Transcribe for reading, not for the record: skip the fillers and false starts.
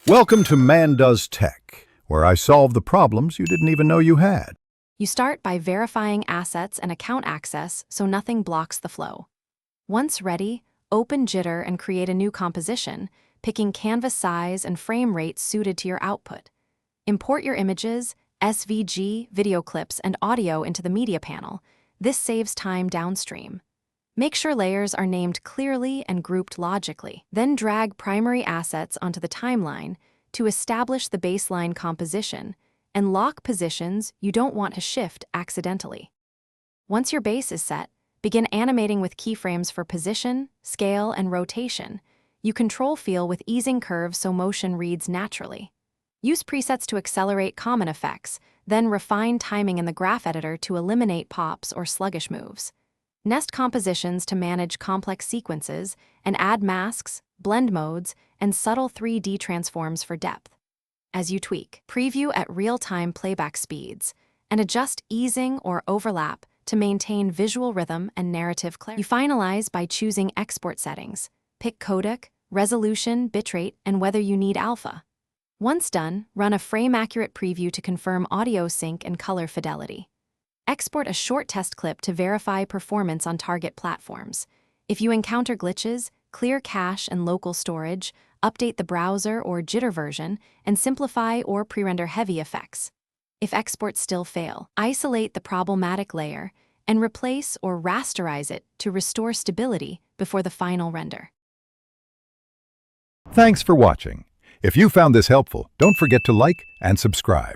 Welcome to Man Does Tech, where I solve the problems you didn't even know you had. You start by verifying assets and account access so nothing blocks the flow. Once ready, open Jitter and create a new composition, picking canvas size and frame rate suited to your output. Import your images, SVG, video clips, and audio into the media panel. This saves time downstream. Make sure layers are named clearly and grouped logically. Then drag primary assets onto the timeline to establish the baseline composition and lock positions you don't want to shift accidentally. Once your base is set, begin animating with keyframes for position, scale, and rotation. You control feel with easing curves so motion reads naturally. Use presets to accelerate common effects, then refine timing in the graph editor to eliminate pops or sluggish moves. Nest compositions to manage complex sequences and add masks, blend modes, and subtle 3D transforms for depth. As you tweak, preview at real-time playback speeds and adjust easing or overlap to maintain visual rhythm and narrative clarity. You finalize by choosing export settings. Pick codec, resolution, bitrate, and whether you need alpha. Once done, run a frame-accurate preview to confirm audio sync and color fidelity. Export a short test clip to verify performance on target platforms. If you encounter glitches, clear cache and local storage, update the browser or Jitter version, and simplify or pre-render heavy effects. If exports still fail, isolate the problematic layer and replace or rasterize it to restore stability before the final render. Thanks for watching. If you found this helpful, don't forget to like and subscribe.